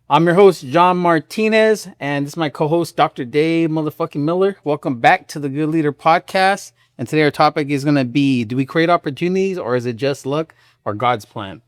I'm your host, John Martinez, and this is my co-host, Dr. Dave motherfucking Miller. Welcome back to the Good Leader Podcast. And today our topic is going to be, do we create opportunities or is it just luck or God's plan?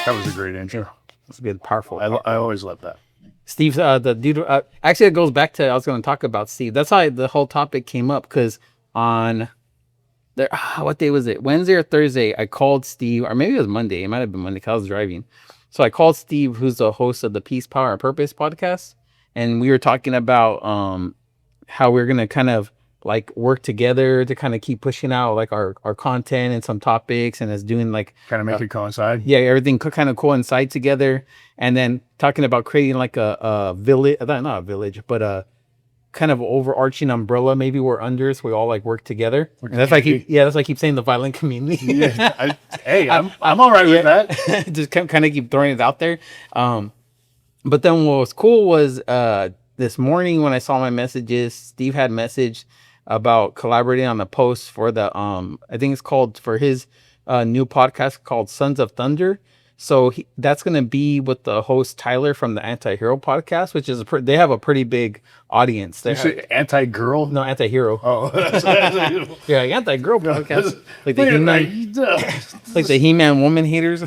That was a great intro. It's good, powerful. I always love that. Steve, the dude, actually it goes back to, I was going to talk about Steve. That's how the whole topic came up, because on there, what day was it? Wednesday or Thursday, I called Steve, or maybe it was Monday. It might have been Monday because I was driving. So I called Steve, who's the host of the Peace, Power, and Purpose podcast. And we were talking about how we're going to kind of like work together to kind of keep pushing out like our content and some topics, and it's doing like Kind of make it coincide. yeah, everything could kind of coincide together. And then talking about creating like a village, not a village, but a kind of overarching umbrella, maybe we're under, so we all like work together. And that's like that's why I keep saying the violent community. Yeah. I'm all right with that. Just kind of keep throwing it out there. But then what was cool was this morning when I saw my messages, Steve had messaged about collaborating on a post for the I think it's called, for his new podcast called Sons of Thunder. So that's going to be with the host Tyler from the Anti-Hero podcast, which is they have a pretty big audience. They You say anti-girl? no, Anti-Hero. Oh, Yeah, Anti-Girl podcast. Like the He-Man, like the He-Man woman haters.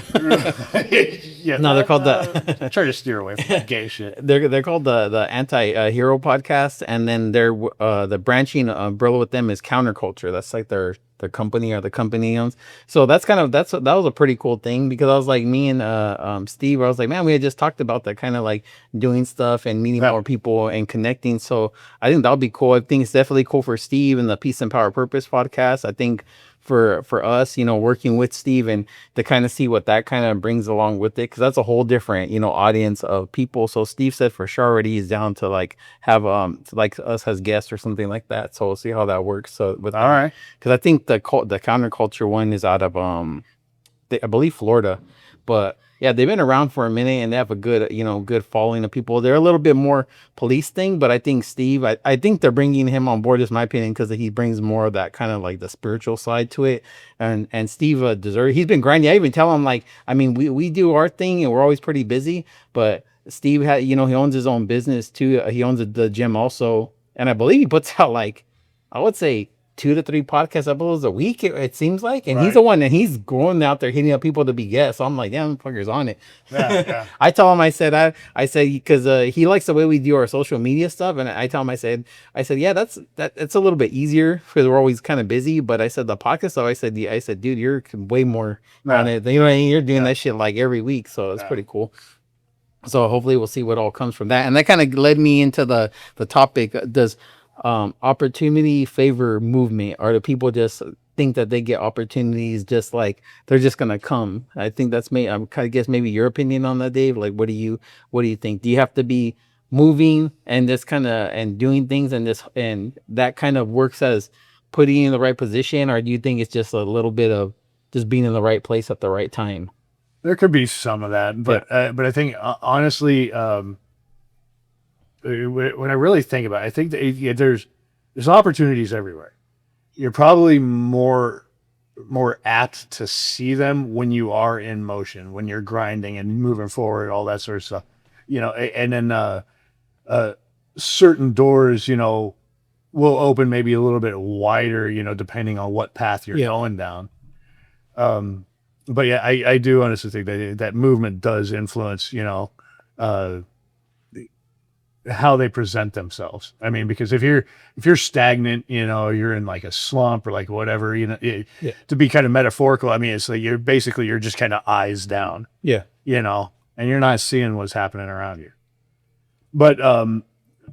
Yeah, No, they're called the I try to steer away from that gay shit. they're called the Anti-Hero podcast, and then they're the branching umbrella with them is Counterculture. That's like their company, or the company owns. So that's that was a pretty cool thing, because I was like, me and Steve, I was like, man, we had just talked about that, kind of like doing stuff and meeting more people and connecting. So I think that'll be cool. I think it's definitely cool for Steve and the Peace and Power Purpose podcast. I think for us, working with Steve and to kind of see what that kind of brings along with it, because that's a whole different audience of people. So Steve said for sure already he's down to like have like us as guests or something like that. So we'll see how that works. So with All right. because I think the counterculture one is out of I believe Florida, but yeah, they've been around for a minute and they have a good good following of people. They're a little bit more police thing, but I think Steve, I think they're bringing him on board, is my opinion, because he brings more of that kind of like the spiritual side to it. And Steve deserves. He's been grinding. I even tell him, like, I mean, we do our thing and we're always pretty busy, but Steve had he owns his own business too. He owns the gym also, and I believe he puts out like, I would say, 2 to 3 podcast episodes a week, it seems like. And he's the one, and he's going out there hitting up people to be guests. So I'm like, damn, fucker's on it. Yeah. I tell him, I said, because he likes the way we do our social media stuff. And I tell him, I said, yeah, it's a little bit easier because we're always kind of busy. But I said, the podcast, so I said, dude, you're way more on it. You know what I mean? You're doing that shit like every week. So it's pretty cool. So hopefully we'll see what all comes from that. And that kind of led me into the topic. Does opportunity favor movement, or do people just think that they get opportunities just like they're just gonna come? I think that's me. I'm kind of guess maybe your opinion on that, Dave. Like, what do you think? Do you have to be moving and just kind of and doing things and that kind of works as putting you in the right position, or do you think it's just a little bit of just being in the right place at the right time? There could be some of that, but I think honestly, when I really think about it, I think that there's opportunities everywhere. You're probably more apt to see them when you are in motion, when you're grinding and moving forward, all that sort of stuff. And then certain doors, will open maybe a little bit wider, depending on what path you're going down. But yeah, I do honestly think that movement does influence, how they present themselves. I mean, because if you're stagnant, you're in like a slump or like whatever, to be kind of metaphorical, I mean, it's like you're just kind of eyes down, and you're not seeing what's happening around you. But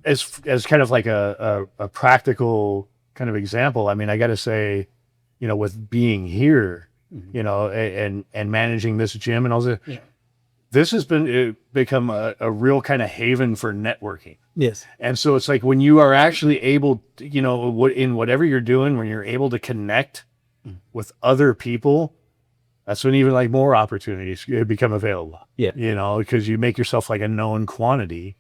as kind of like a practical kind of example, I mean, I got to say, with being here, and managing this gym and all that, this has become a real kind of haven for networking. Yes. And so it's like when you are actually able to, in whatever you're doing, when you're able to connect with other people, that's when even like more opportunities become available. Yeah. Because you make yourself like a known quantity.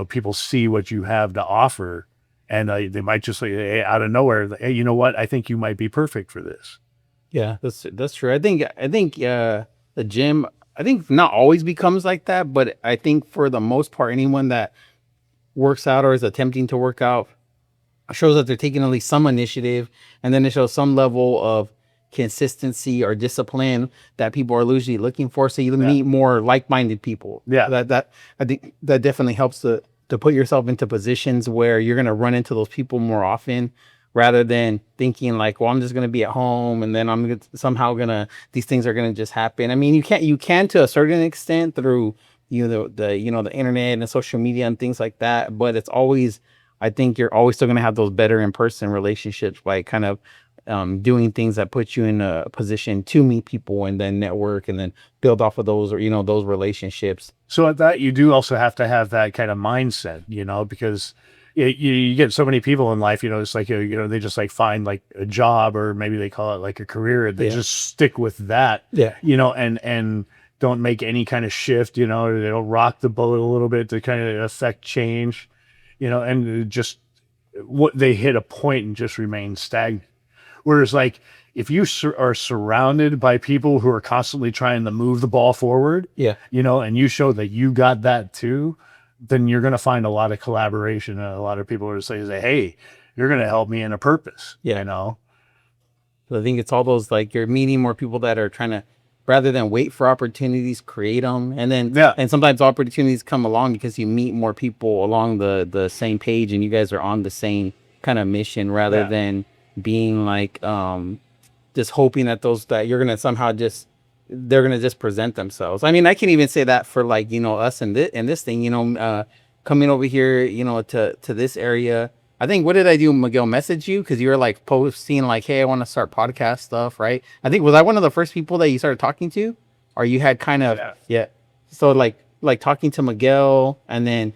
People see what you have to offer, and they might just say, hey, out of nowhere, hey, you know what? I think you might be perfect for this. Yeah, that's true. I think the gym, I think not always becomes like that, but I think for the most part, anyone that works out or is attempting to work out shows that they're taking at least some initiative, and then it shows some level of consistency or discipline that people are usually looking for. So you meet more like-minded people. Yeah. That I think that definitely helps to put yourself into positions where you're gonna run into those people more often, rather than thinking like, well, I'm just gonna be at home and then somehow gonna these things are gonna just happen. I mean, you can to a certain extent through the internet and social media and things like that, but it's always, I think you're always still going to have those better in-person relationships by kind of doing things that put you in a position to meet people and then network and then build off of those, or those relationships. So at that, you do also have to have that kind of mindset, because you get so many people in life, it's like, they just like find like a job, or maybe they call it like a career. They just stick with that, and don't make any kind of shift, they don't rock the boat a little bit to kind of affect change, and just what they hit a point and just remain stagnant. Whereas like, if you are surrounded by people who are constantly trying to move the ball forward, and you show that you got that too, then you're going to find a lot of collaboration, and a lot of people are say, hey, you're going to help me in a purpose, So I think it's all those, like, you're meeting more people that are trying to, rather than wait for opportunities, create them. And then, and sometimes opportunities come along because you meet more people along the same page, and you guys are on the same kind of mission, rather than being like, just hoping that that you're going to somehow they're going to just present themselves. I mean, I can even say that for like, us and this thing, coming over here, to this area. I think, what did I do? Miguel message you because you were like posting like, hey, I want to start podcast stuff, right? I think, was I one of the first people that you started talking to, or you had kind of, So like talking to Miguel and then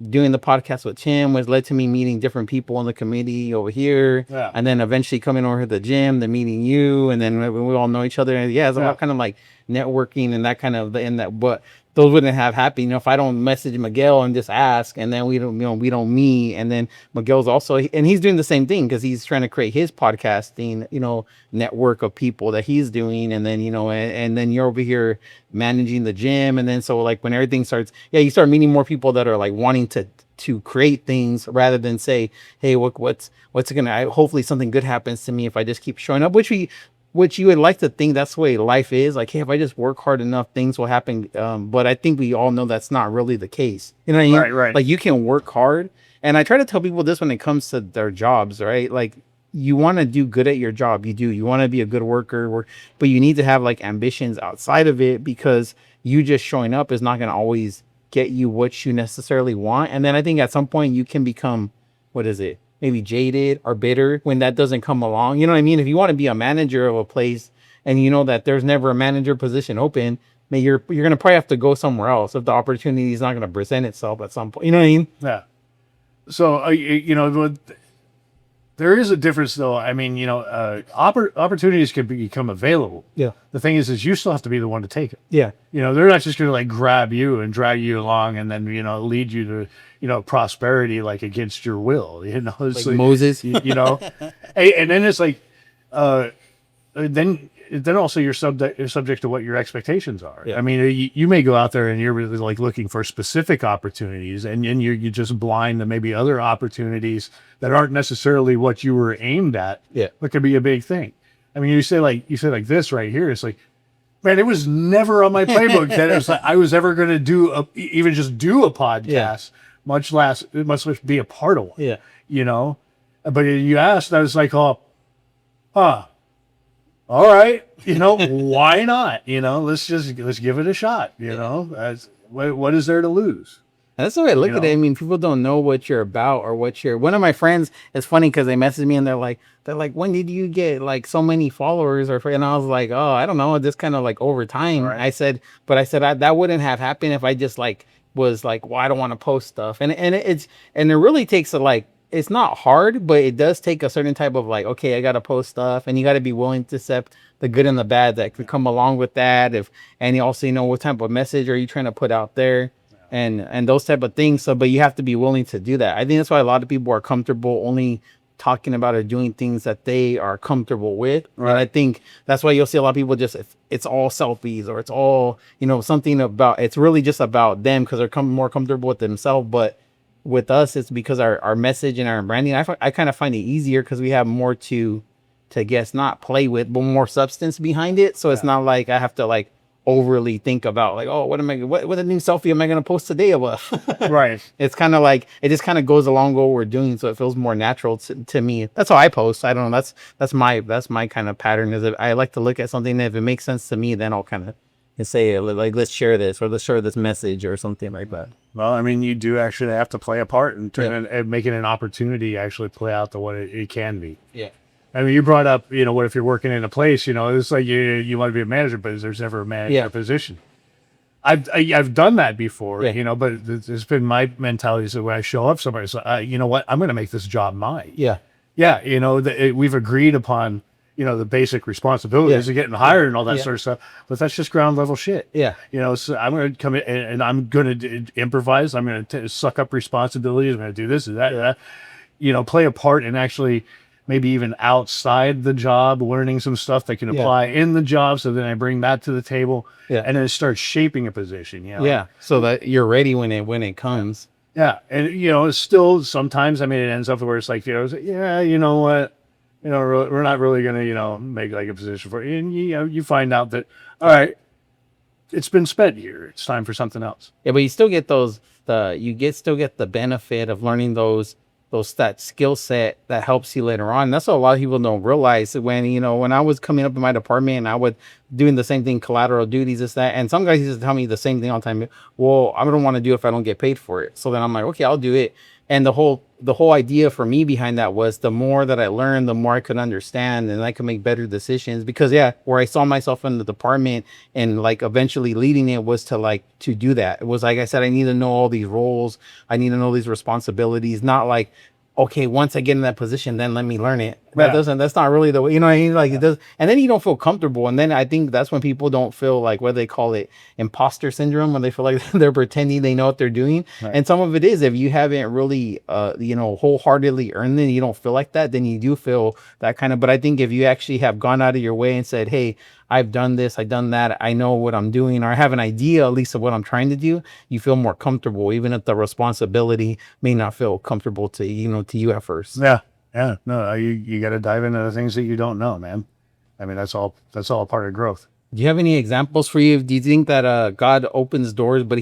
doing the podcast with Tim was led to me meeting different people in the community over here, and then eventually coming over to the gym, then meeting you, and then we all know each other. And it's about kind of like networking and that kind of but those wouldn't have happened, if I don't message Miguel and just ask, and then we don't meet. And then Miguel's also, and he's doing the same thing because he's trying to create his podcasting, network of people that he's doing. And then, and then you're over here managing the gym. And then, so like when everything starts, you start meeting more people that are like wanting to create things, rather than say, hey, what's gonna, hopefully something good happens to me if I just keep showing up, which you would like to think that's the way life is. Like, hey, if I just work hard enough, things will happen. But I think we all know that's not really the case. You know what I mean? Right. Like, you can work hard. And I try to tell people this when it comes to their jobs, right? Like, you want to do good at your job. You want to be a good worker, but you need to have like ambitions outside of it, because you just showing up is not going to always get you what you necessarily want. And then I think at some point you can become, what is it? Maybe jaded or bitter when that doesn't come along. You know what I mean? If you want to be a manager of a place and you know that there's never a manager position open, you're going to probably have to go somewhere else if the opportunity is not going to present itself at some point. You know what I mean? Yeah. So, there is a difference though. I mean, opportunities can become available. Yeah. The thing is you still have to be the one to take it. Yeah. They're not just going to like grab you and drag you along and then, lead you to, prosperity, like against your will, it's like Moses, Hey, and then it's like, then also you're subject to what your expectations are. Yeah. I mean, you may go out there and you're really like looking for specific opportunities, and you're just blind to maybe other opportunities that aren't necessarily what you were aimed at. Yeah. But could be a big thing. I mean, you say like this right here. It's like, man, it was never on my playbook that it was like I was ever going to even just do a podcast, much less be a part of one. Yeah. But you asked, I was like, oh, all right, why not? Let's give it a shot. What is there to lose? That's the way I you look at it. I know? mean, people don't know what you're about or what you're. One of my friends, it's funny because they message me and they're like, when did you get like so many followers? And I was like, oh, I don't know, just kind of like over All time. right. I said, but I said that wouldn't have happened if I just like was like, well, I don't want to post stuff, and it really takes a like. It's not hard, but it does take a certain type of like, okay, I gotta post stuff, and you gotta be willing to accept the good and the bad that could come along with that. If and you also know what type of message are you trying to put out there and those type of things. So, but you have to be willing to do that. I think that's why a lot of people are comfortable only talking about or doing things that they are comfortable with. And I Right. think that's why you'll see a lot of people just it's all selfies or it's all something about it's really just about them because they're more comfortable with themselves. But with us, it's because our message and our branding. I kind of find it easier because we have more to guess not play with, but more substance behind it. So it's Yeah. not like I have to like overly think about like, oh, what a new selfie am I gonna post today of us? Right. It's kind of like it just kind of goes along with what we're doing, so it feels more natural to me. That's how I post. I don't know. That's my kind of pattern. Is that I like to look at something, and if it makes sense to me, then I'll kind of say like, let's share this or let's share this message or something like that. Well, I mean, you do actually have to play a part and Yeah. and make it an opportunity to actually play out to what it can be. Yeah. I mean, you brought up, what if you're working in a place, it's like you want to be a manager, but there's never a manager Yeah. position. I've done that before, Yeah. but it's been my mentality. So when I show up somewhere, it's like, you know what, I'm going to make this job mine. Yeah. Yeah, we've agreed upon, the basic responsibilities Yeah. of getting hired and all that Yeah. sort of stuff. But that's just ground level shit. Yeah. So I'm going to come in and I'm going to improvise. I'm going to suck up responsibilities. I'm going to do this and that, and that. Play a part in actually maybe even outside the job, learning some stuff that can Yeah. apply in the job. So then I bring that to the table, Yeah. and then it starts shaping a position. Yeah. So that you're ready when it comes. Yeah, and it's still sometimes. I mean, it ends up where it's like it's like, yeah, you know what, we're not really gonna make like a position for you, and you find out that all right, it's been spent here. It's time for something else. Yeah, but you still get still get the benefit of learning that skill set that helps you later on. That's what a lot of people don't realize when I was coming up in my department and I would doing the same thing, collateral duties, this, that. And some guys used to tell me the same thing all the time. Well, I don't want to do it if I don't get paid for it. So then I'm like, okay, I'll do it. And the whole idea for me behind that was the more that I learned, the more I could understand and I could make better decisions. Because yeah, where I saw myself in the department and like eventually leading it was to do that. It was like I said, I need to know all these roles, I need to know these responsibilities, not like, okay, once I get in that position, then let me learn it. Yeah. That's not really the way, what I mean? Like it does. And then you don't feel comfortable. And then I think that's when people don't feel like what they call it imposter syndrome, when they feel like they're pretending they know what they're doing. Right. And some of it is, if you haven't really, wholeheartedly earned it, you don't feel like that, then you do feel that kind of, but I think if you actually have gone out of your way and said, hey, I've done this, I've done that, I know what I'm doing, or I have an idea at least of what I'm trying to do, you feel more comfortable, even if the responsibility may not feel comfortable to you at first. Yeah, yeah. No, you got to dive into the things that you don't know, man. I mean, that's all a part of growth. Do you have any examples for you? Do you think that God opens doors, but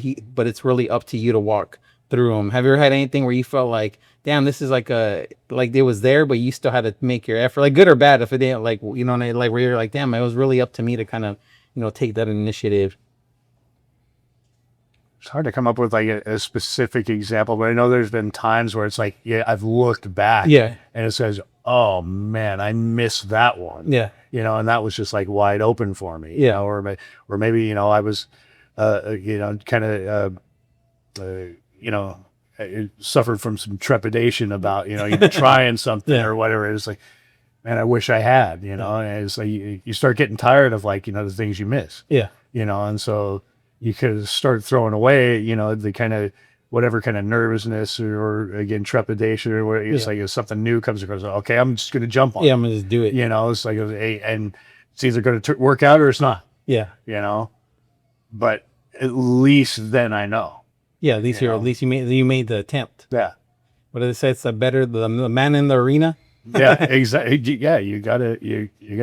it's really up to you to walk through them? Have you ever had anything where you felt like, damn, this is like it was there, but you still had to make your effort, like good or bad, if it didn't, like, like where you're like, damn, it was really up to me to kind of, take that initiative. It's hard to come up with like a specific example, but I know there's been times where it's like, yeah, I've looked back, Yeah. and it says, oh man, I missed that one. Yeah. And that was just like wide open for me. Yeah. Or maybe I was, kind of, I suffered from some trepidation about trying something Yeah. or whatever. It's like, man, I wish I had. And it's like you start getting tired of like the things you miss. Yeah. And so you could start throwing away, the kind of whatever kind of nervousness or again trepidation or what. It's like if something new comes across, okay, I'm just going to jump on. Yeah. I'm gonna just do it. It's like, hey, and it's either going to work out or it's not. Yeah. But at least then I know. Yeah. At least at least you made the attempt. Yeah. What do they say? It's the man in the arena. Yeah, exactly. Yeah, you gotta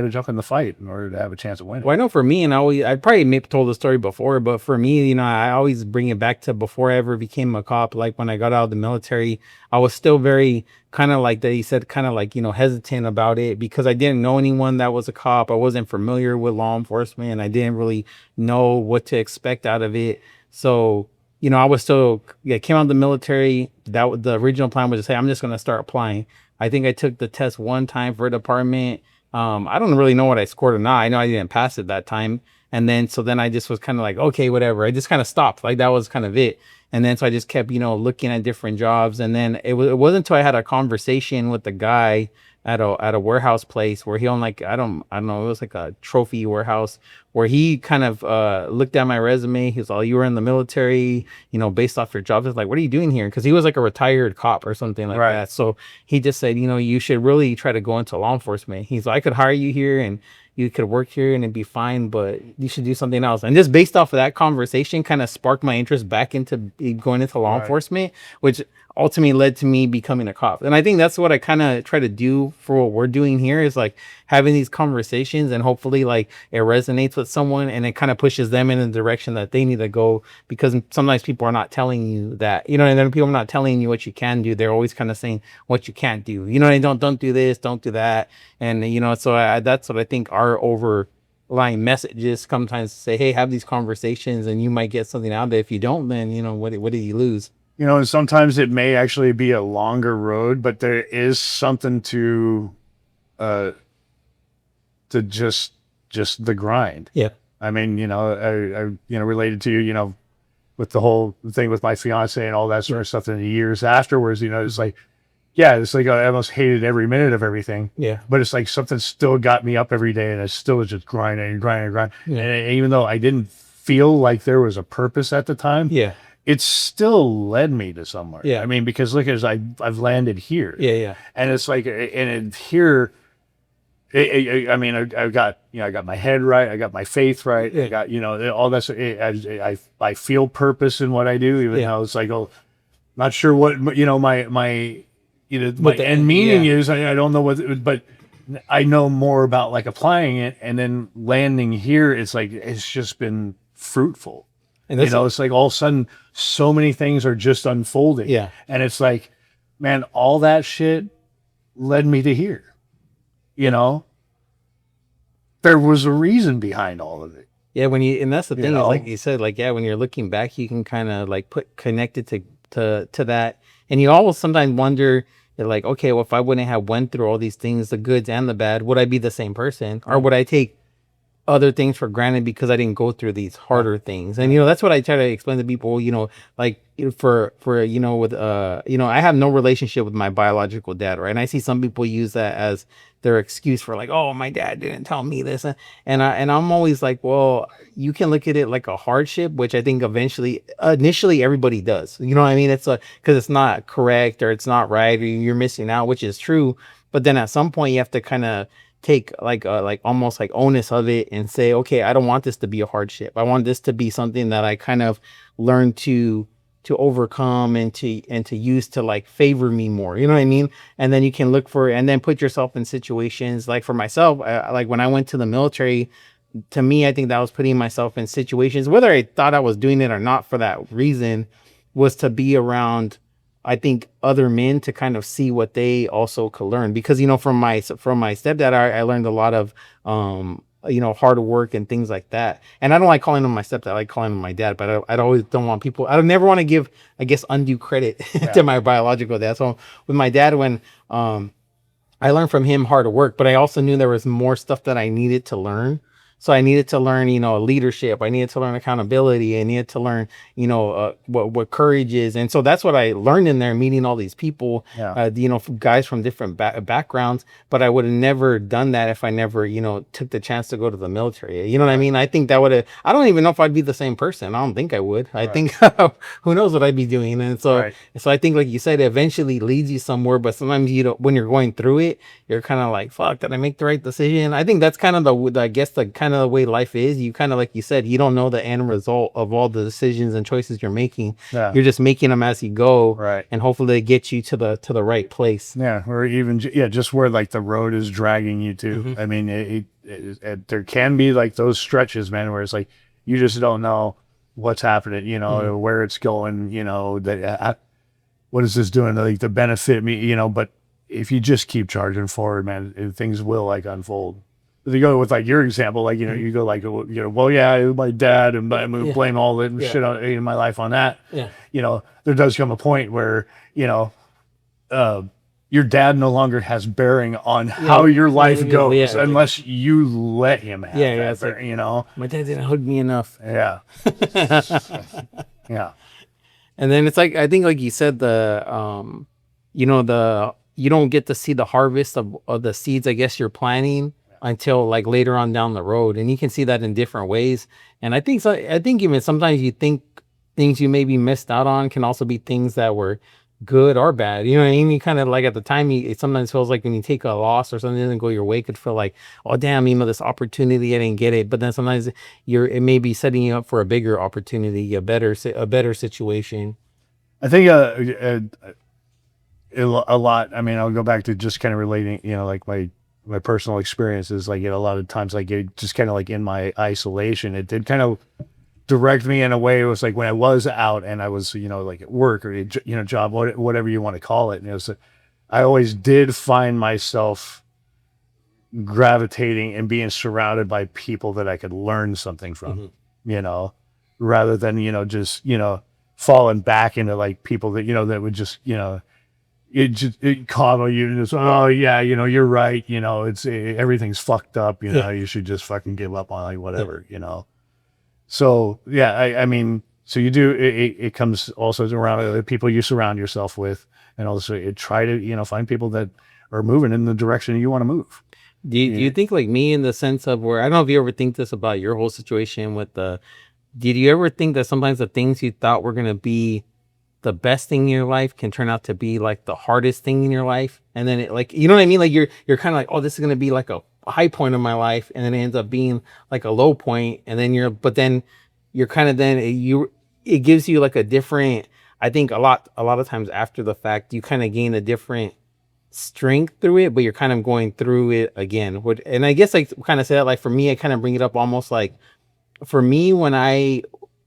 jump in the fight in order to have a chance of winning. Well, I know for me, and I probably maybe told the story before, but for me, I always bring it back to before I ever became a cop. Like when I got out of the military, I was still very kind of like that. He said kind of like, hesitant about it because I didn't know anyone that was a cop. I wasn't familiar with law enforcement. I didn't really know what to expect out of it. So I was still, yeah, came out of the military. The original plan was to say, I'm just going to start applying. I think I took the test one time for a department. I don't really know what I scored or not. I know I didn't pass it that time. And then, so then I just was kind of like, okay, whatever. I just kind of stopped. Like that was kind of it. And then, so I just kept, looking at different jobs. And then it wasn't until I had a conversation with the guy at a warehouse place where he owned like, I don't know, it was like a trophy warehouse where he kind of looked at my resume. He was all, you were in the military, based off your job. I was like, what are you doing here? Because he was like a retired cop or something like Right. that. So he just said, you should really try to go into law enforcement. He's like, I could hire you here and you could work here and it'd be fine, but you should do something else. And just based off of that conversation kind of sparked my interest back into going into law Right. enforcement, which ultimately led to me becoming a cop. And I think that's what I kind of try to do for what we're doing here is like having these conversations, and hopefully like it resonates with someone and it kind of pushes them in the direction that they need to go, because sometimes people are not telling you that, and then people are not telling you what you can do. They're always kind of saying what you can't do, and don't do this, don't do that. And, so that's what I think our overlying messages sometimes say, hey, have these conversations and you might get something out of it. If you don't, then, what did you lose? And sometimes it may actually be a longer road, but there is something to just the grind. Yeah. I mean, I related to with the whole thing with my fiance and all that sort of stuff. In the years afterwards, it's like, yeah, it's like I almost hated every minute of everything. Yeah. But it's like something still got me up every day, and I still was just grinding and grinding and grinding. Yeah. And even though I didn't feel like there was a purpose at the time, Yeah. it still led me to somewhere. Yeah. I mean, because look, as I've landed here. Yeah. Yeah. And it's like, here, I mean, I got, I got my head right. I got my faith right. Yeah. I got, all that. I feel purpose in what I do, even though it's like, oh, not sure what, my my the end meaning is. I don't know what, but I know more about like applying it and then landing here. It's like, it's just been fruitful. And it's like all of a sudden so many things are just unfolding. Yeah. And it's like, man, all that shit led me to here. There was a reason behind all of it. Yeah, and that's the thing is, like you said, like, yeah, when you're looking back, you can kind of like connected to that. And you always sometimes wonder, you're like, okay, well, if I wouldn't have went through all these things, the goods and the bad, would I be the same person? Or would I take other things for granted because I didn't go through these harder things? And that's what I try to explain to people, like for with I have no relationship with my biological dad, right? And I see some people use that as their excuse for like, oh, my dad didn't tell me this. And I'm always like, well, you can look at it like a hardship, which I think initially everybody does. You know what I mean? It's because it's not correct or it's not right or you're missing out, which is true. But then at some point you have to kind of take like almost like onus of it and say, okay, I don't want this to be a hardship. I want this to be something that I kind of learn to overcome and to use to like favor me more. You know what I mean? And then you can look for and then put yourself in situations like for myself, like when I went to the military, to me, I think that was putting myself in situations, whether I thought I was doing it or not for that reason, was to be around, I think, other men to kind of see what they also could learn. Because, from my stepdad, I learned a lot of, hard work and things like that. And I don't like calling him my stepdad. I like calling him my dad, but I always don't want people, I don't never want to give, I guess, undue credit to my biological dad. So with my dad, when, I learned from him hard work, but I also knew there was more stuff that I needed to learn. So I needed to learn, leadership. I needed to learn accountability. I needed to learn, what courage is. And so that's what I learned in there, meeting all these people, guys from different backgrounds. But I would have never done that if I never, took the chance to go to the military. You know what I mean? I think that would have, I don't even know if I'd be the same person. I don't think I would. I think who knows what I'd be doing. And so, so I think, like you said, it eventually leads you somewhere. But sometimes, when you're going through it, you're kind of like, fuck, did I make the right decision? I think that's kind of the kind of the way life is. You kind of, like you said, you don't know the end result of all the decisions and choices you're making. You're just making them as you go, and hopefully they get you to the right place. Or even just where like the road is dragging you to. I mean, there can be like those stretches, man, where it's like you just don't know what's happening, where it's going, what is this doing, like to benefit me, but if you just keep charging forward, man, things will like unfold. you go with like your example, like, you go like, well, yeah, my dad, and I'm gonna blame all the shit in my life on that. Yeah. There does come a point where, your dad no longer has bearing on how your life goes unless you let him have that. It's like, you my dad didn't hug me enough. Yeah. Yeah. And then it's like, I think like you said, you don't get to see the harvest of the seeds, I guess you're planting until like later on down the road. And you can see that in different ways. And I think even sometimes you think things you maybe missed out on can also be things that were good or bad. You know what I mean? You kind of like at the time, it sometimes feels like when you take a loss or something doesn't go your way, it could feel like, oh damn, this opportunity, I didn't get it. But then sometimes it may be setting you up for a bigger opportunity, a better situation. I think a lot. I mean, I'll go back to just kind of relating, like my personal experiences. Like, a lot of times, like, it just kind of like in my isolation, it did kind of direct me in a way. It was like when I was out and I was, like at work or, job, whatever you want to call it. And it was, I always did find myself gravitating and being surrounded by people that I could learn something from, rather than, just, falling back into like people that, that would just, it coddle you and just, oh yeah, you're right. Everything's fucked up. You should just fucking give up on like whatever, So yeah, I mean, so you do, it comes also around the people you surround yourself with, and also you try to, find people that are moving in the direction you want to move. Do you think like me in the sense of where, I don't know if you ever think this about your whole situation with did you ever think that sometimes the things you thought were going to be the best thing in your life can turn out to be like the hardest thing in your life? And then it, like, you know what I mean? Like you're kind of like, oh, this is going to be like a high point of my life. And then it ends up being like a low point. And then but then you're kind of, it gives you like a different, I think a lot of times after the fact, you kind of gain a different strength through it, but you're kind of going through it again. And I guess I kind of say that, like for me, I kind of bring it up almost like, for me, when I,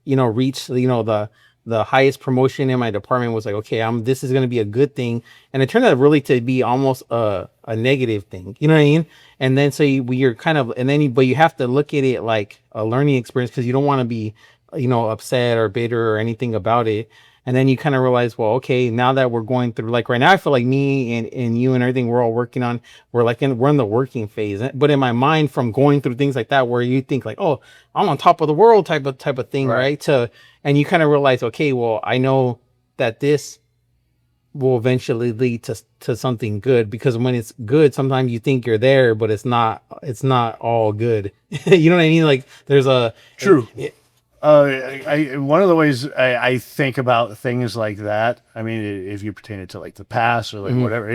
reached, the highest promotion in my department, was like, okay, this is going to be a good thing. And it turned out really to be almost a negative thing. You know what I mean? And then, so you're kind of, but you have to look at it like a learning experience, because you don't want to be, upset or bitter or anything about it. And then you kind of realize, well, okay, now that we're going through, like right now, I feel like me and you and everything we're all working on, we're in the working phase. But in my mind, from going through things like that, where you think like, oh, I'm on top of the world type of thing, right? And you kind of realize, okay, well, I know that this will eventually lead to something good, because when it's good, sometimes you think you're there, but it's not all good. You know what I mean? Like there's true. One of the ways I think about things like that, I mean, if you pertain it to like the past or like whatever,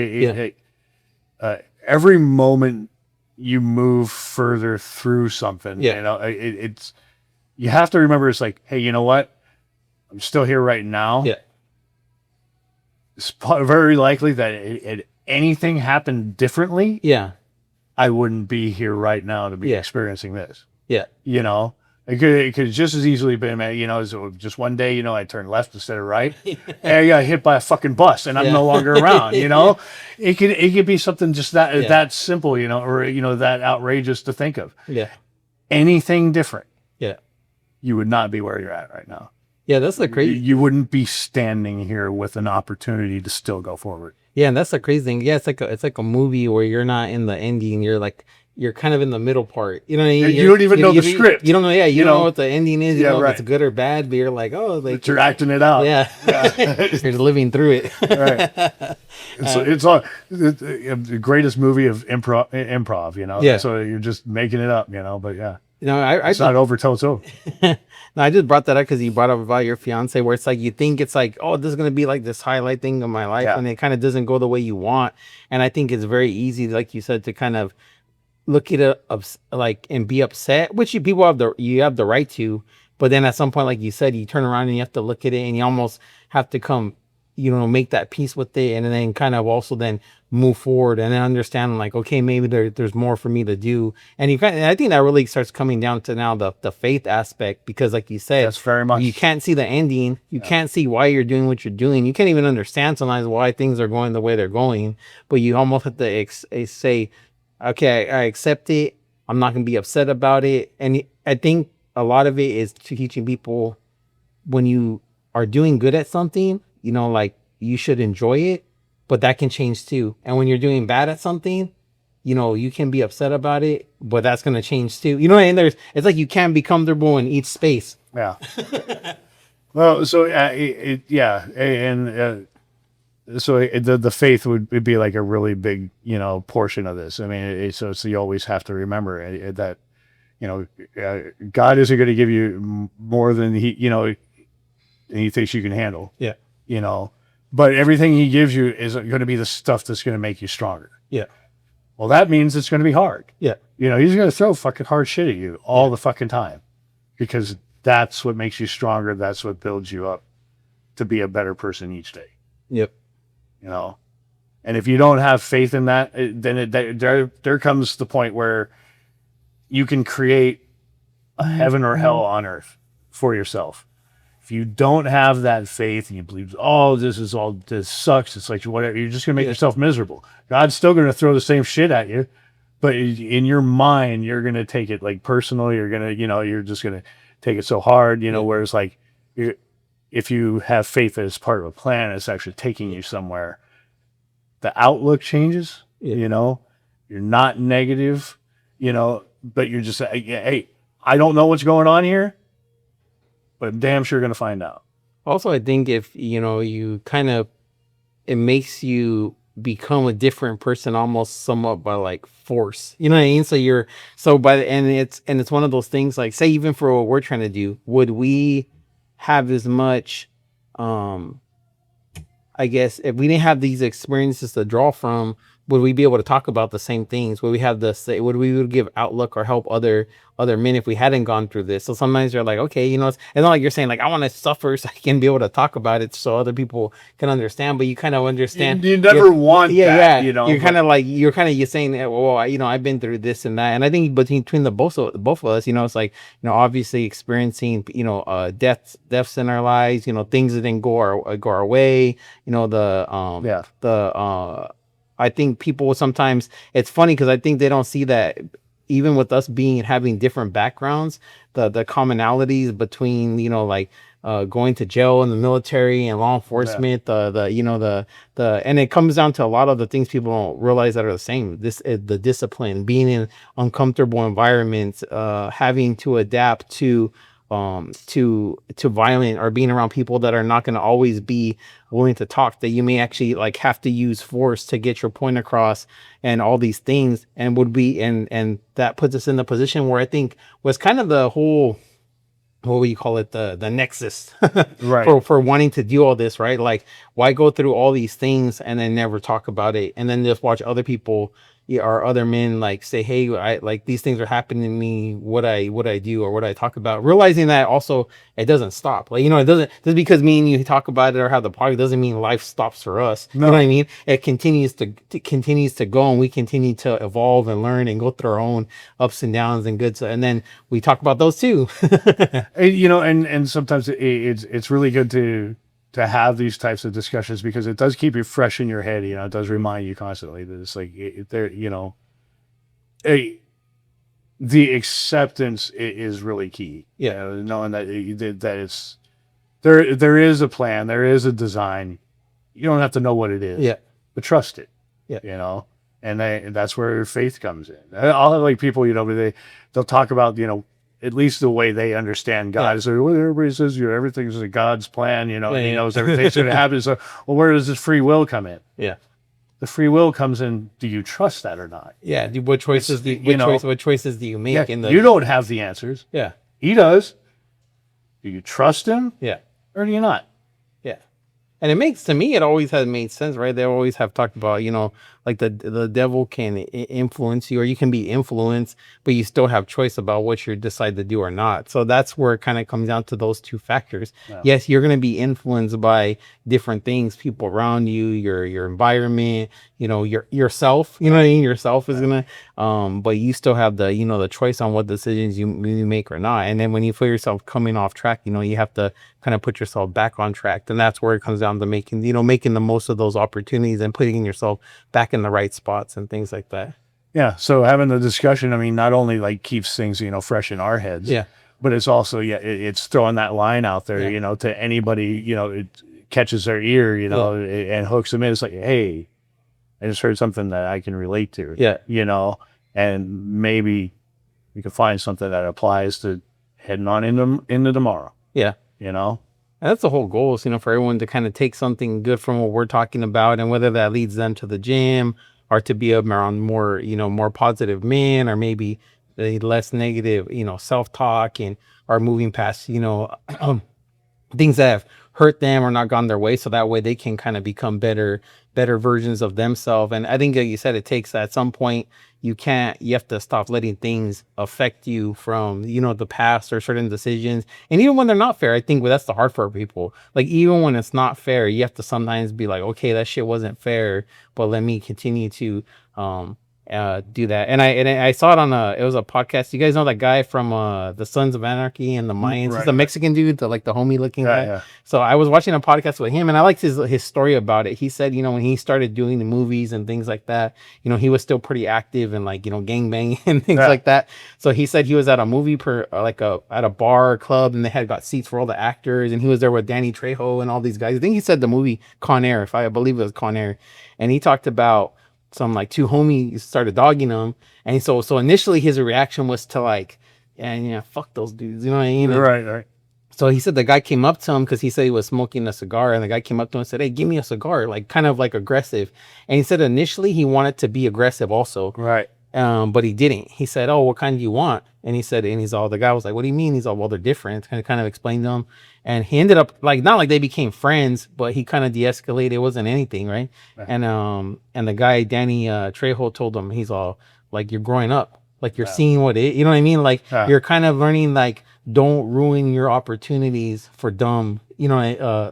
every moment you move further through something, it's, you have to remember, it's like, hey, you know what? I'm still here right now. Yeah. It's very likely that anything happened differently, I wouldn't be here right now to be experiencing this. Yeah. It could just as easily been, so just one day, I turned left instead of right, and I got hit by a fucking bus, and I'm no longer around. It could be something just that simple, or that outrageous to think of. Yeah. Anything different, yeah, you would not be where you're at right now. Yeah, that's the crazy. You wouldn't be standing here with an opportunity to still go forward. Yeah, and that's the crazy thing. Yeah, it's like a movie where you're not in the ending. You're kind of in the middle part. You know what I mean? You don't even know the script. You don't know. Yeah, you don't know what the ending is. You know right. if it's good or bad, but you're like, oh, like but you're acting it out. Yeah, you're living through it. Right. It's all the greatest movie of improv. Yeah. So you're just making it up. But yeah. It's not over till it's over. No, I just brought that up because you brought up about your fiance, where it's like you think it's like, oh, this is gonna be like this highlight thing of my life, and it kind of doesn't go the way you want. And I think it's very easy, like you said, to kind of look at it like and be upset, which you have the right to, but then at some point, like you said, you turn around and you have to look at it, and you almost have to make that peace with it, and then kind of also then move forward and then understand, like, okay, maybe there's more for me to do. And and I think that really starts coming down to now the faith aspect, because like you said, that's very much, you can't see the ending, you can't see why you're doing what you're doing, you can't even understand sometimes why things are going the way they're going, but you almost have to say, okay, I accept it, I'm not going to be upset about it. And I think a lot of it is teaching people when you are doing good at something, you know, like you should enjoy it, but that can change too. And when you're doing bad at something, you know, you can be upset about it, but that's going to change too. You know, and it's like you can't be comfortable in each space. Yeah. Well, so yeah, and the faith would be like a really big, you know, portion of this. I mean, so you always have to remember that, you know, God isn't going to give you more than he thinks you can handle. Yeah. You know, but everything he gives you is going to be the stuff that's going to make you stronger. Yeah. Well, that means it's going to be hard. Yeah. You know, he's going to throw fucking hard shit at you all the fucking time, because that's what makes you stronger. That's what builds you up to be a better person each day. Yep. You know, and if you don't have faith in that, then there comes the point where you can create a heaven or hell on earth for yourself. If you don't have that faith and you believe, oh, this sucks, it's like whatever, you're just gonna make yourself miserable. God's still gonna throw the same shit at you, but in your mind, you're gonna take it like personal. You're gonna, you're just gonna take it so hard, Whereas like, if you have faith that it's part of a plan, it's actually taking you somewhere. The outlook changes. You're not negative, but you're just, hey, I don't know what's going on here, but I'm damn sure going to find out. Also, I think if, you kind of, it makes you become a different person almost somewhat by like force. You know what I mean? And it's one of those things like, say, even for what we're trying to do, would we have as much, I guess, if we didn't have these experiences to draw from, would we be able to talk about the same things? Would we give outlook or help other men if we hadn't gone through this? So sometimes you're like, okay, it's not like you're saying like, I want to suffer so I can be able to talk about it so other people can understand, but you kind of understand. You never want that, You're kind of like, you're saying, well, I've been through this and that. And I think between the both of us, it's like, obviously experiencing, deaths in our lives, things that didn't go our way, I think people sometimes, it's funny because I think they don't see that even with us having different backgrounds, the commonalities between, going to jail in the military and law enforcement, and it comes down to a lot of the things people don't realize that are the same. The discipline, being in uncomfortable environments, having to adapt to violent, or being around people that are not going to always be willing to talk, that you may actually like have to use force to get your point across, and all these things, and and that puts us in the position where I think was kind of the whole, what would you call it, the nexus right, for wanting to do all this, right? Like, why go through all these things and then never talk about it, and then just watch other people or other men like say, hey, I like these things are happening to me, what I do or what I talk about, realizing that also it doesn't stop. Like, it doesn't, just because me and you talk about it or have the party doesn't mean life stops for us. No. You know what I mean? It continues to go, and we continue to evolve and learn and go through our own ups and downs and goods, and then we talk about those too. And sometimes it's really good to have these types of discussions, because it does keep you fresh in your head. It does remind you constantly that it's like the acceptance is really key. Knowing that it's there is a plan, there is a design. You don't have to know what it is, but trust it. And that's where faith comes in. I'll have like people, they'll talk about at least the way they understand God. So everybody says, everything's a God's plan, and he knows everything's going to happen. So, well, where does this free will come in? Yeah. The free will comes in, do you trust that or not? Yeah. What choices do you make? You don't have the answers. Yeah. He does. Do you trust him? Yeah. Or do you not? Yeah. And it always has made sense, right? They always have talked about, like the devil can influence you, or you can be influenced, but you still have choice about what you decide to do or not. So that's where it kind of comes down to those two factors. Yeah. Yes, you're going to be influenced by different things, people around you, your environment, yourself, what I mean? Yourself is going to, but you still have the, the choice on what decisions you make or not. And then when you feel yourself coming off track, you have to kind of put yourself back on track. And that's where it comes down to making the most of those opportunities and putting yourself back in the right spots and things like that. Yeah. So having the discussion, I mean, not only like keeps things, fresh in our heads, Yeah. but it's also, it's throwing that line out there, Yeah. to anybody, it catches their ear, and hooks them in. It's like, hey, I just heard something that I can relate to, Yeah. and maybe we can find something that applies to heading on into tomorrow, Yeah. you know? And that's the whole goal is, for everyone to kind of take something good from what we're talking about, and whether that leads them to the gym or to be around more, more positive men, or maybe the less negative, self-talk, and are moving past, things that have hurt them or not gone their way, so that way they can kind of become better versions of themselves. And I think, like you said, it takes, at some point, you have to stop letting things affect you from, the past, or certain decisions. And even when they're not fair, I think that's the hard for people. Like, even when it's not fair, you have to sometimes be like, okay, that shit wasn't fair, but let me continue to do that. And I saw it on it was a podcast. You guys know that guy from the Sons of Anarchy and the Mayans? Right, He's a right. Mexican dude, the homie looking guy. Yeah. So I was watching a podcast with him, and I liked his story about it. He said, when he started doing the movies and things like that, he was still pretty active and, like, gang banging and things Yeah. like that. So he said he was at a movie at a bar or club, and they had got seats for all the actors, and he was there with Danny Trejo and all these guys. I think he said the movie Con Air, I believe it was Con Air. And he talked about some, like, two homies started dogging him, and so initially his reaction was to, like, yeah, fuck those dudes, you know what I mean? Right. So he said the guy came up to him because he said he was smoking a cigar, and the guy came up to him and said, "Hey, give me a cigar," like, kind of like aggressive. And he said initially he wanted to be aggressive also, Right. but he didn't. He said, "Oh, what kind do you want?" And he said, and the guy was like, "What do you mean?" He's all, "Well, they're different." Kind of explained to him, and he ended up, like, not like they became friends, but he kind of de-escalated. It wasn't anything, right? Right. And the guy Danny Trejo told him, he's all like, "You're growing up, like, you're Yeah. seeing what it, you know what I mean? Like, Yeah. you're kind of learning, like, don't ruin your opportunities for dumb,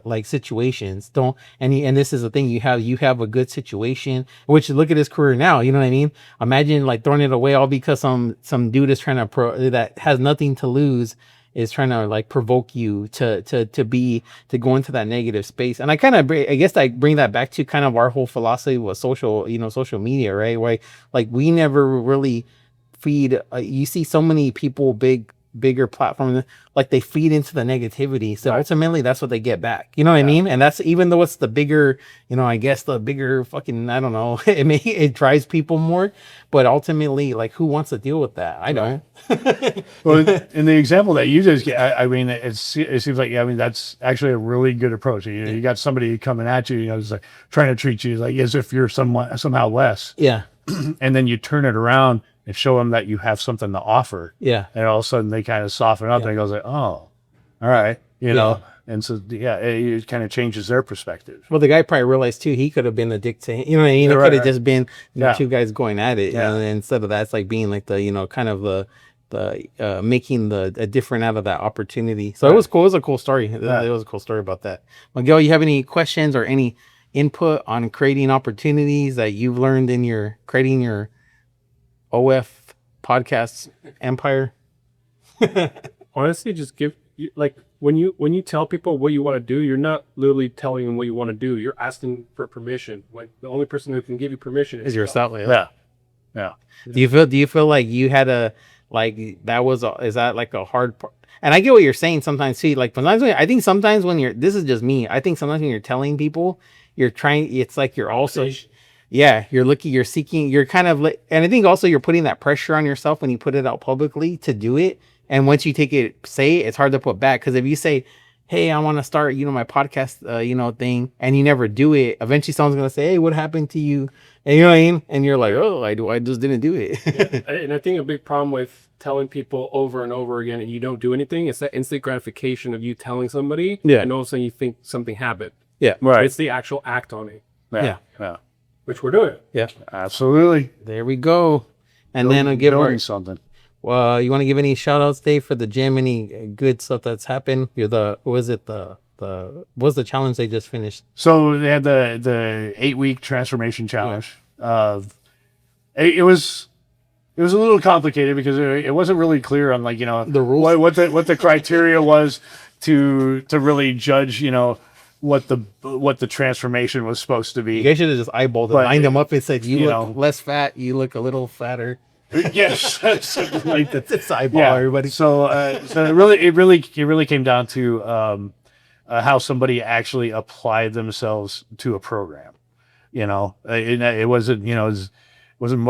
like, situations. Don't." And this is the thing, you have a good situation, which, look at his career now, you know what I mean? Imagine, like, throwing it away all because some dude is trying to that has nothing to lose, is trying to, like, provoke you to go into that negative space. And I guess I bring that back to kind of our whole philosophy with social media, right? Where, like, we never really feed, you see so many people, bigger platform, like, they feed into the negativity, so Right. ultimately that's what they get back, you know what I mean? And that's, even though it's the bigger, I guess the bigger fucking, I don't know, it drives people more, but ultimately, like, who wants to deal with that? I don't. Well, in the example that you just get, I mean, it seems like, I mean, that's actually a really good approach. You got somebody coming at you, it's like trying to treat you like as if you're somehow less, Yeah. and then you turn it around and show them that you have something to offer. Yeah. And all of a sudden they kind of soften up, and it goes like, oh, all right, and so it kind of changes their perspective. Well, the guy probably realized too, he could have been a dick to him. You know what I mean? It Right, could have right. just been Yeah. two guys going at it. Yeah. And instead of that, it's like being like the, kind of the making a different out of that opportunity. So it was cool. It was a cool story. It was a cool story about that. Miguel, you have any questions or any input on creating opportunities that you've learned in your creating your OF podcast empire? Honestly, just like, when you tell people what you want to do, you're not literally telling them what you want to do. You're asking for permission. Like, the only person who can give you permission Is yourself. Yeah. Do you feel like you had a, like, is that like a hard part? And I get what you're saying sometimes too. Like, I think sometimes when this is just me, I think sometimes when you're telling people, it's like you're also, you're seeking, you're kind of like, and I think also you're putting that pressure on yourself when you put it out publicly to do it. And once you say it, it's hard to put back. Because if you say, "Hey, I want to start, my podcast, thing," and you never do it, eventually someone's going to say, "Hey, what happened to you?" And, you know what I mean? And you're like, "Oh, I just didn't do it." And I think a big problem with telling people over and over again and you don't do anything, it's that instant gratification of you telling somebody, and all of a sudden you think something happened. Yeah. Right. It's the actual act on it, Yeah. which we're doing. Yeah. Absolutely. There we go. And then I'll give Building something. Well, you want to give any shout outs, Dave, for the gym? Any good stuff that's happened? You're what's the challenge they just finished? So they had the 8-week transformation challenge. It was a little complicated because it wasn't really clear on, like, The rules? what the criteria was to really judge, what the transformation was supposed to You be. guys should have just eyeballed it, But, lined them up, and said, "You you look know. less fat. You look a little fatter." Yes. Like that's eyeball Yeah. everybody. So it really came down to how somebody actually applied themselves to a program. It wasn't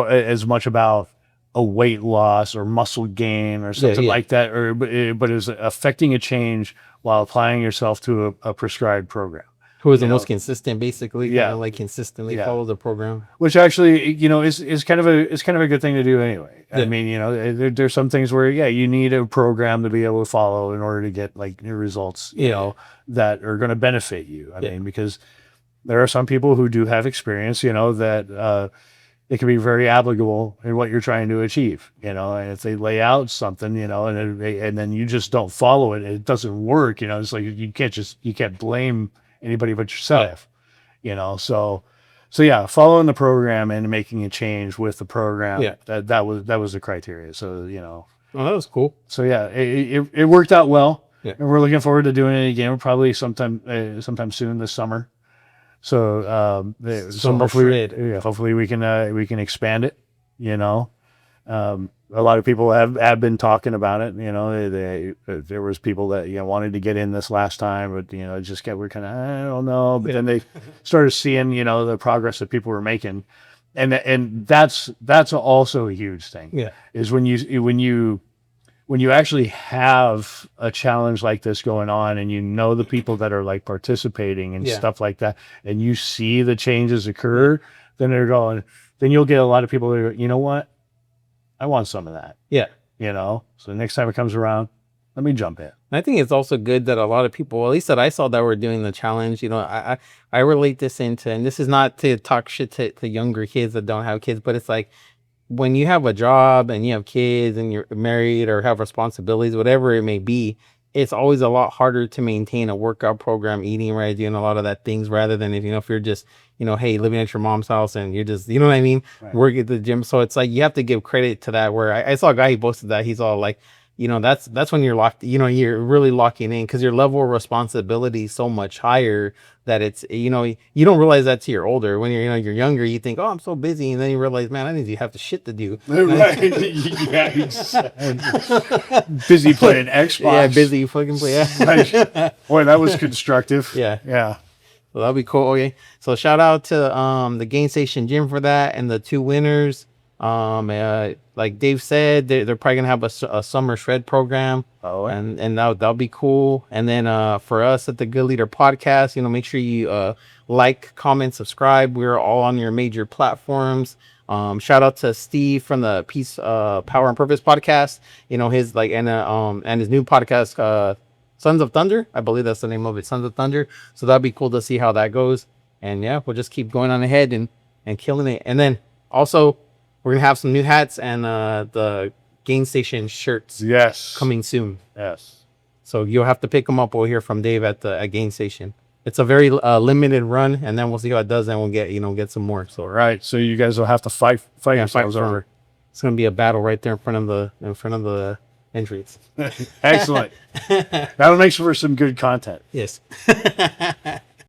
as much about a weight loss or muscle gain or something yeah. like that, but it was affecting a change while applying yourself to a prescribed program. Who was the most consistent, basically? Yeah. Kinda like consistently Yeah. follow the program. Which actually, is kind of a good thing to do anyway. I Yeah. mean, there's some things where you need a program to be able to follow in order to get like new results, that are going to benefit you. I mean, because there are some people who do have experience, that it can be very applicable in what you're trying to achieve, and if they lay out something, and then you just don't follow it, it doesn't work, it's like you can't blame anybody but yourself, so yeah, following the program and making a change with the program, that was the criteria. So, Oh, that was cool. so yeah, it worked out well, Yeah. and we're looking forward to doing it again, probably sometime soon this summer. So, hopefully we can expand it. A lot of people have been talking about it. There was people that wanted to get in this last time, but it just we're kind of, I don't know. But then they started seeing the progress that people were making, and that's also a huge thing. Yeah. Is when you actually have a challenge like this going on, and the people that are like participating and stuff like that, and you see the changes occur, then you'll get a lot of people that are, you know what, I want some of that. Yeah. So the next time it comes around, let me jump in. I think it's also good that a lot of people, at least that I saw that were doing the challenge, I relate this into, and this is not to talk shit to younger kids that don't have kids, but it's like, when you have a job and you have kids and you're married or have responsibilities, whatever it may be, it's always a lot harder to maintain a workout program, eating right, doing a lot of that things, rather than if you're just, hey, living at your mom's house and you're just, what I mean? Right. Work at the gym. So it's like, you have to give credit to that, where I saw a guy, he posted that, he's all like, that's when you're locked, you're really locking in, because your level of responsibility is so much higher that it's, you don't realize that till you're older. When you're younger, you think, oh, I'm so busy. And then you realize, man, I need to have the shit to do. Right. Busy playing Xbox. Yeah, busy fucking play. Yeah. Boy, that was constructive. Yeah. Yeah. Well, that'll be cool. Okay. So shout out to the Gain Station Gym for that, and the two winners. Like Dave said, they're probably gonna have a summer shred program. Oh, and that'll be cool. And then for us at the Good Leader Podcast, make sure you like, comment, subscribe. We're all on your major platforms. Shout out to Steve from the Peace, Power and Purpose podcast. His and his new podcast, Sons of Thunder. I believe that's the name of it, Sons of Thunder. So that'd be cool to see how that goes. And yeah, we'll just keep going on ahead and killing it. And then also, we're gonna have some new hats and the Gain Station shirts. Yes. Coming soon. Yes. So you'll have to pick them up. We'll hear from Dave at Gain Station. It's a very limited run, and then we'll see how it does. And we'll get some more. So Right. So you guys will have to fight yourselves for over. it's gonna be a battle right there in front of the entrance. Excellent. That'll make for some good content. Yes.